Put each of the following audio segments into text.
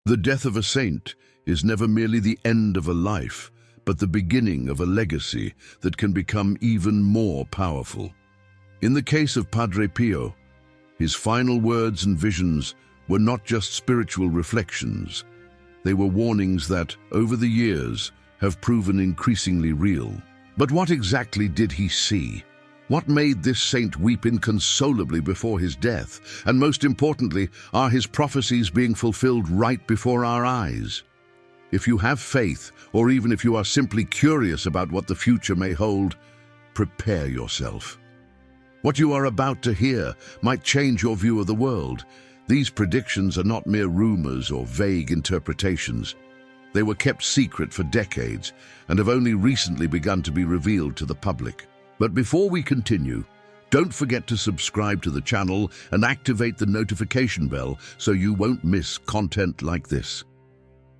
The death of a saint is never merely the end of a life, but the beginning of a legacy that can become even more powerful. In the case of Padre Pio, his final words and visions were not just spiritual reflections. They were warnings that, over the years, have proven increasingly real. But what exactly did he see? What made this saint weep inconsolably before his death? And most importantly, are his prophecies being fulfilled right before our eyes? If you have faith, or even if you are simply curious about what the future may hold, prepare yourself. What you are about to hear might change your view of the world. These predictions are not mere rumors or vague interpretations. They were kept secret for decades and have only recently begun to be revealed to the public. But before we continue, don't forget to subscribe to the channel and activate the notification bell so you won't miss content like this.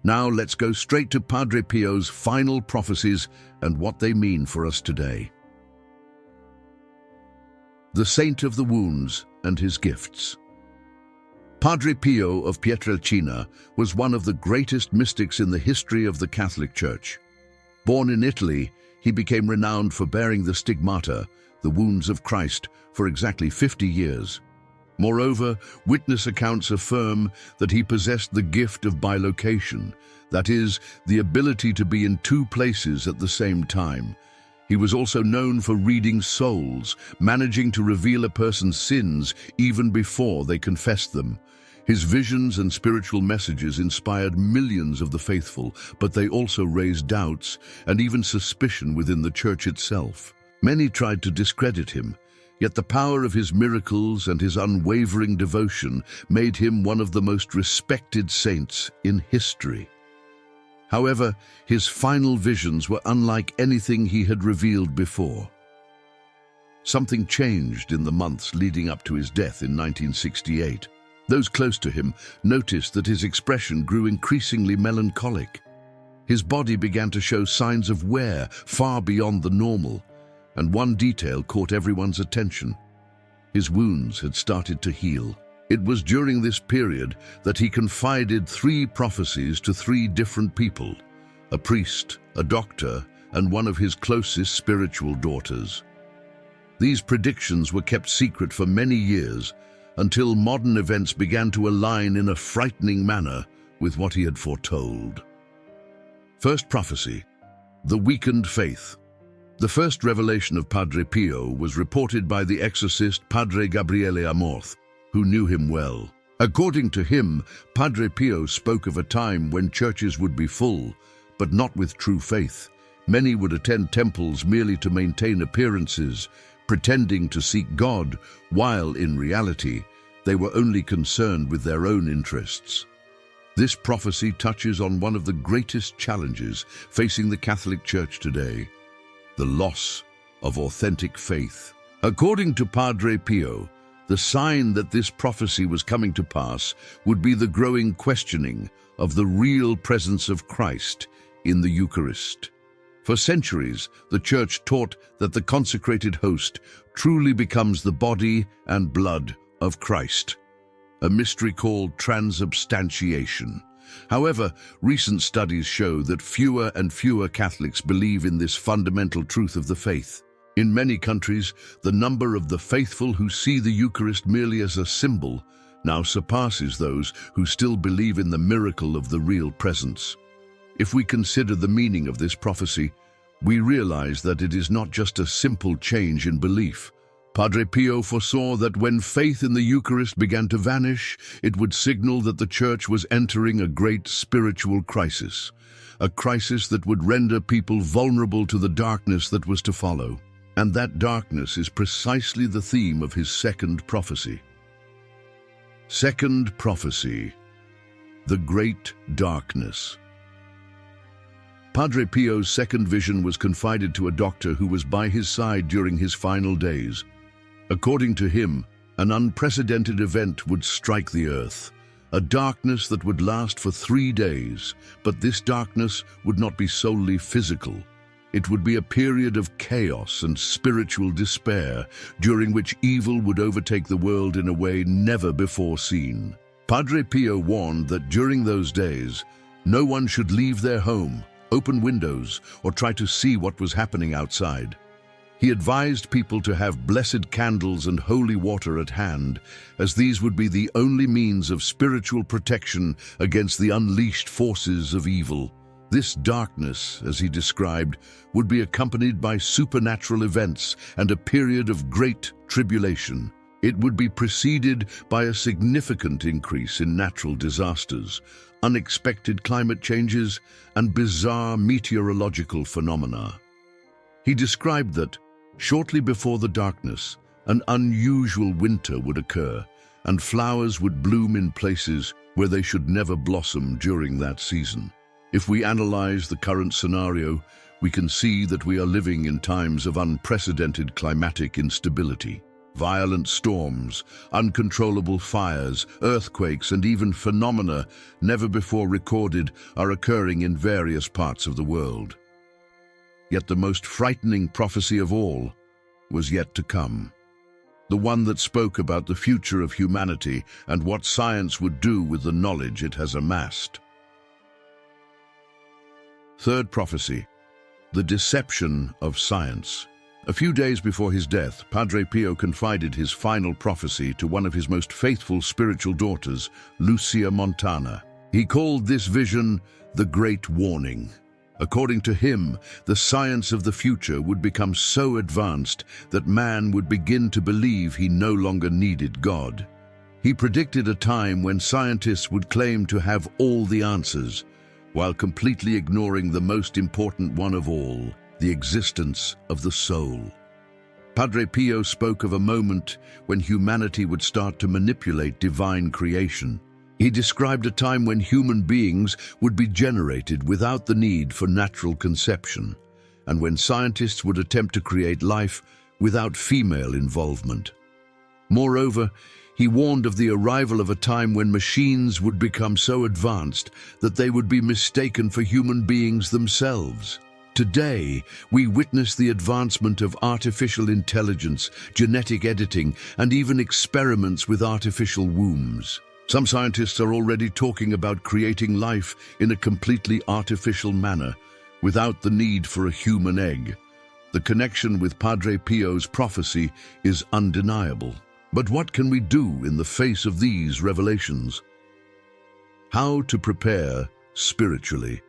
Now let's go straight to Padre Pio's final prophecies and what they mean for us today. The Saint of the Wounds and His Gifts. Padre Pio of Pietrelcina was one of the greatest mystics in the history of the Catholic Church. Born in Italy, he became renowned for bearing the stigmata, the wounds of Christ, for exactly 50 years. Moreover, witness accounts affirm that he possessed the gift of bilocation, that is, the ability to be in two places at the same time. He was also known for reading souls, managing to reveal a person's sins even before they confessed them. His visions and spiritual messages inspired millions of the faithful, but they also raised doubts and even suspicion within the Church itself. Many tried to discredit him, yet the power of his miracles and his unwavering devotion made him one of the most respected saints in history. However, his final visions were unlike anything he had revealed before. Something changed in the months leading up to his death in 1968. Those close to him noticed that his expression grew increasingly melancholic. His body began to show signs of wear far beyond the normal, and one detail caught everyone's attention. His wounds had started to heal. It was during this period that he confided 3 prophecies to 3 different people: a priest, a doctor, and one of his closest spiritual daughters. These predictions were kept secret for many years until modern events began to align in a frightening manner with what he had foretold. First prophecy: the weakened faith. The first revelation of Padre Pio was reported by the exorcist Padre Gabriele Amorth, who knew him well. According to him, Padre Pio spoke of a time when churches would be full, but not with true faith. Many would attend temples merely to maintain appearances, pretending to seek God, while in reality, they were only concerned with their own interests. This prophecy touches on one of the greatest challenges facing the Catholic Church today: the loss of authentic faith. According to Padre Pio, the sign that this prophecy was coming to pass would be the growing questioning of the real presence of Christ in the Eucharist. For centuries, the Church taught that the consecrated host truly becomes the body and blood of Christ, a mystery called transubstantiation. However, recent studies show that fewer and fewer Catholics believe in this fundamental truth of the faith. In many countries, the number of the faithful who see the Eucharist merely as a symbol now surpasses those who still believe in the miracle of the real presence. If we consider the meaning of this prophecy, we realize that it is not just a simple change in belief. Padre Pio foresaw that when faith in the Eucharist began to vanish, it would signal that the Church was entering a great spiritual crisis, a crisis that would render people vulnerable to the darkness that was to follow. And that darkness is precisely the theme of his second prophecy. Second prophecy: the Great Darkness. Padre Pio's second vision was confided to a doctor who was by his side during his final days. According to him, an unprecedented event would strike the earth, a darkness that would last for 3 days. But this darkness would not be solely physical. It would be a period of chaos and spiritual despair, during which evil would overtake the world in a way never before seen. Padre Pio warned that during those days, no one should leave their home, open windows, or try to see what was happening outside. He advised people to have blessed candles and holy water at hand, as these would be the only means of spiritual protection against the unleashed forces of evil. This darkness, as he described, would be accompanied by supernatural events and a period of great tribulation. It would be preceded by a significant increase in natural disasters, unexpected climate changes, and bizarre meteorological phenomena. He described that, shortly before the darkness, an unusual winter would occur, and flowers would bloom in places where they should never blossom during that season. If we analyze the current scenario, we can see that we are living in times of unprecedented climatic instability. Violent storms, uncontrollable fires, earthquakes, and even phenomena never before recorded are occurring in various parts of the world. Yet the most frightening prophecy of all was yet to come. The one that spoke about the future of humanity and what science would do with the knowledge it has amassed. Third prophecy, the deception of science. A few days before his death, Padre Pio confided his final prophecy to one of his most faithful spiritual daughters, Lucia Montana. He called this vision the Great Warning. According to him, the science of the future would become so advanced that man would begin to believe he no longer needed God. He predicted a time when scientists would claim to have all the answers, while completely ignoring the most important one of all, the existence of the soul. Padre Pio spoke of a moment when humanity would start to manipulate divine creation. He described a time when human beings would be generated without the need for natural conception, and when scientists would attempt to create life without female involvement. Moreover, he warned of the arrival of a time when machines would become so advanced that they would be mistaken for human beings themselves. Today, we witness the advancement of artificial intelligence, genetic editing, and even experiments with artificial wombs. Some scientists are already talking about creating life in a completely artificial manner, without the need for a human egg. The connection with Padre Pio's prophecy is undeniable. But what can we do in the face of these revelations? How to prepare spiritually?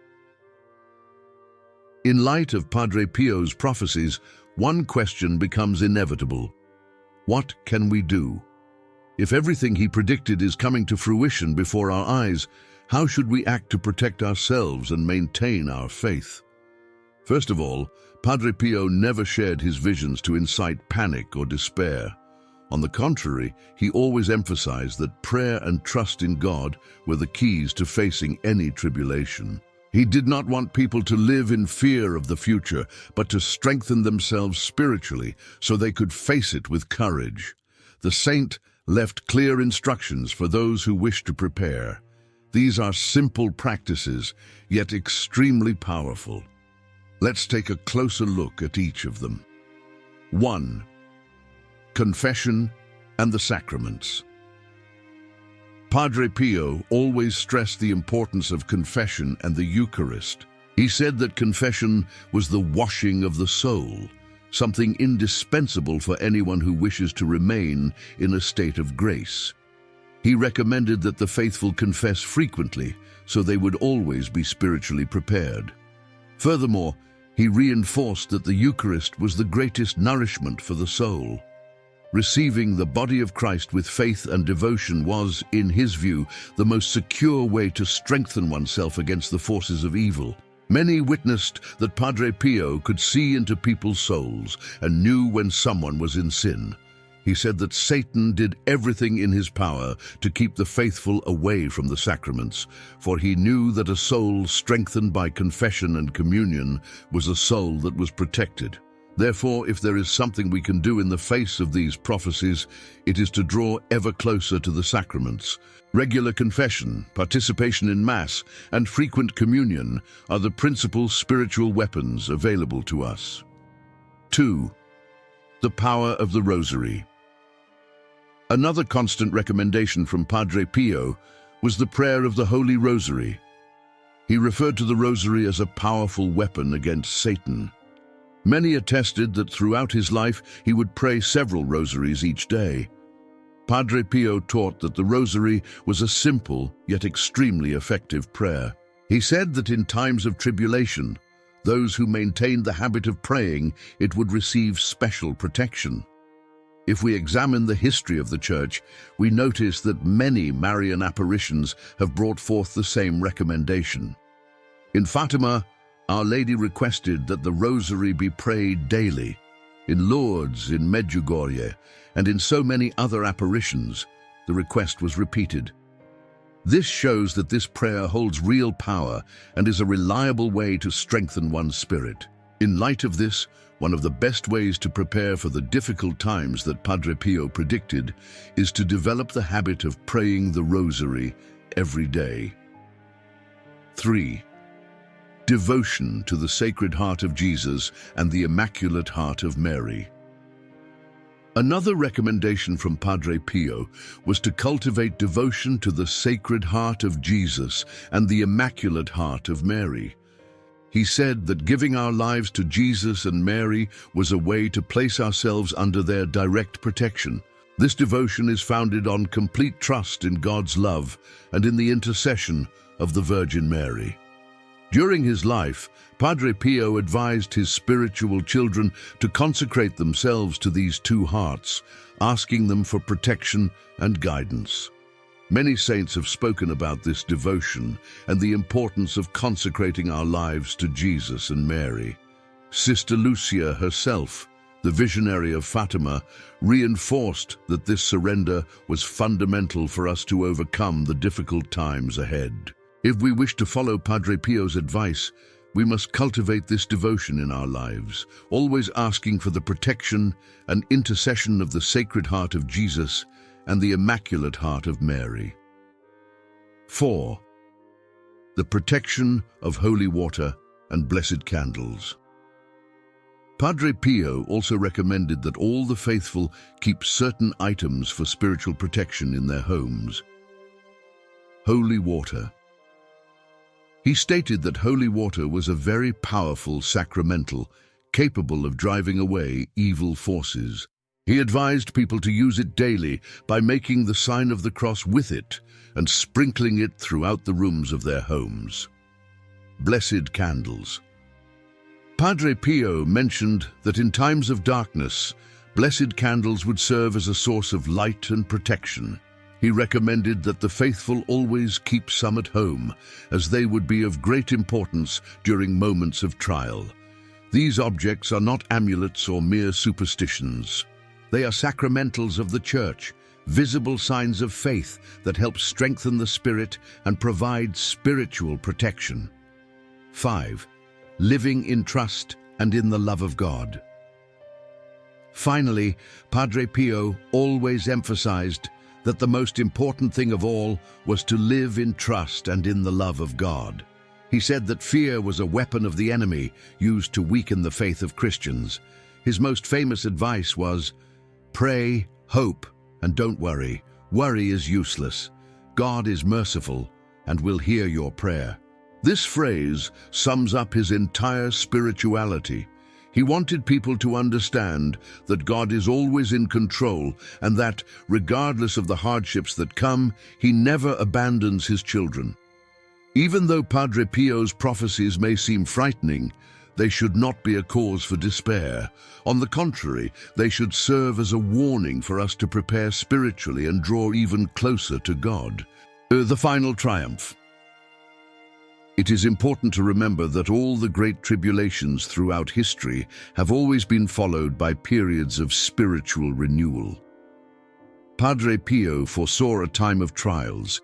In light of Padre Pio's prophecies, one question becomes inevitable. What can we do? If everything he predicted is coming to fruition before our eyes, how should we act to protect ourselves and maintain our faith? First of all, Padre Pio never shared his visions to incite panic or despair. On the contrary, he always emphasized that prayer and trust in God were the keys to facing any tribulation. He did not want people to live in fear of the future, but to strengthen themselves spiritually so they could face it with courage. The saint left clear instructions for those who wish to prepare. These are simple practices, yet extremely powerful. Let's take a closer look at each of them. 1. Confession and the sacraments. Padre Pio always stressed the importance of confession and the Eucharist. He said that confession was the washing of the soul, something indispensable for anyone who wishes to remain in a state of grace. He recommended that the faithful confess frequently, so they would always be spiritually prepared. Furthermore, he reinforced that the Eucharist was the greatest nourishment for the soul. Receiving the body of Christ with faith and devotion was, in his view, the most secure way to strengthen oneself against the forces of evil. Many witnessed that Padre Pio could see into people's souls and knew when someone was in sin. He said that Satan did everything in his power to keep the faithful away from the sacraments, for he knew that a soul strengthened by confession and communion was a soul that was protected. Therefore, if there is something we can do in the face of these prophecies, it is to draw ever closer to the sacraments. Regular confession, participation in Mass, and frequent communion are the principal spiritual weapons available to us. 2. The power of the Rosary. Another constant recommendation from Padre Pio was the prayer of the Holy Rosary. He referred to the Rosary as a powerful weapon against Satan. Many attested that throughout his life he would pray several rosaries each day. Padre Pio taught that the Rosary was a simple yet extremely effective prayer. He said that in times of tribulation, those who maintained the habit of praying it would receive special protection. If we examine the history of the Church, we notice that many Marian apparitions have brought forth the same recommendation. In Fatima, Our Lady requested that the Rosary be prayed daily. In Lourdes, in Medjugorje, and in so many other apparitions, the request was repeated. This shows that this prayer holds real power and is a reliable way to strengthen one's spirit. In light of this, one of the best ways to prepare for the difficult times that Padre Pio predicted is to develop the habit of praying the Rosary every day. 3. Devotion to the Sacred Heart of Jesus and the Immaculate Heart of Mary. Another recommendation from Padre Pio was to cultivate devotion to the Sacred Heart of Jesus and the Immaculate Heart of Mary. He said that giving our lives to Jesus and Mary was a way to place ourselves under their direct protection. This devotion is founded on complete trust in God's love and in the intercession of the Virgin Mary. During his life, Padre Pio advised his spiritual children to consecrate themselves to these two hearts, asking them for protection and guidance. Many saints have spoken about this devotion and the importance of consecrating our lives to Jesus and Mary. Sister Lucia herself, the visionary of Fatima, reinforced that this surrender was fundamental for us to overcome the difficult times ahead. If we wish to follow Padre Pio's advice, we must cultivate this devotion in our lives, always asking for the protection and intercession of the Sacred Heart of Jesus and the Immaculate Heart of Mary. 4. The protection of holy water and blessed candles. Padre Pio also recommended that all the faithful keep certain items for spiritual protection in their homes. Holy water. He stated that holy water was a very powerful sacramental, capable of driving away evil forces. He advised people to use it daily by making the sign of the cross with it and sprinkling it throughout the rooms of their homes. Blessed candles. Padre Pio mentioned that in times of darkness, blessed candles would serve as a source of light and protection. He recommended that the faithful always keep some at home, as they would be of great importance during moments of trial. These objects are not amulets or mere superstitions. They are sacramentals of the Church, visible signs of faith that help strengthen the spirit and provide spiritual protection. 5. Living in trust and in the love of God. Finally, Padre Pio always emphasized that the most important thing of all was to live in trust and in the love of God. He said that fear was a weapon of the enemy used to weaken the faith of Christians. His most famous advice was, "Pray, hope, and don't worry. Worry is useless. God is merciful and will hear your prayer." This phrase sums up his entire spirituality. He wanted people to understand that God is always in control and that, regardless of the hardships that come, he never abandons his children. Even though Padre Pio's prophecies may seem frightening, they should not be a cause for despair. On the contrary, they should serve as a warning for us to prepare spiritually and draw even closer to God. The final triumph. It is important to remember that all the great tribulations throughout history have always been followed by periods of spiritual renewal. Padre Pio foresaw a time of trials,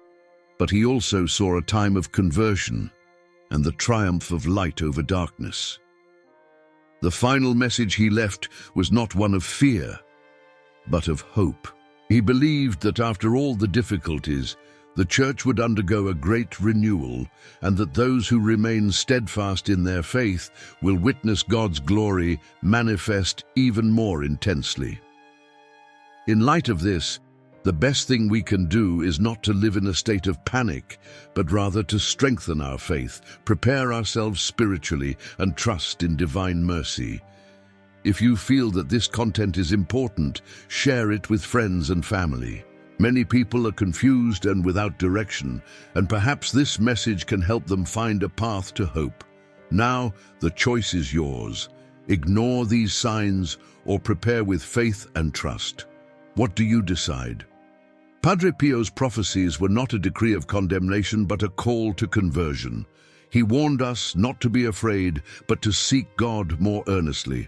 but he also saw a time of conversion and the triumph of light over darkness. The final message he left was not one of fear, but of hope. He believed that after all the difficulties, the Church would undergo a great renewal, and that those who remain steadfast in their faith will witness God's glory manifest even more intensely. In light of this, The best thing we can do is not to live in a state of panic, but rather to strengthen our faith, prepare ourselves spiritually, and trust in divine mercy. If you feel that this content is important, share it with friends and family. Many people are confused and without direction, and perhaps this message can help them find a path to hope. Now, the choice is yours. Ignore these signs or prepare with faith and trust. What do you decide? Padre Pio's prophecies were not a decree of condemnation, but a call to conversion. He warned us not to be afraid, but to seek God more earnestly.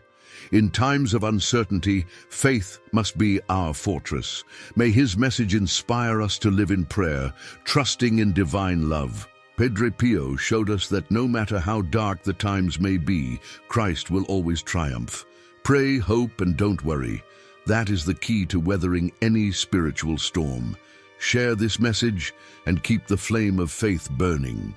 In times of uncertainty, faith must be our fortress. May his message inspire us to live in prayer, trusting in divine love. Padre Pio showed us that no matter how dark the times may be, Christ will always triumph. Pray, hope, and don't worry. That is the key to weathering any spiritual storm. Share this message and keep the flame of faith burning.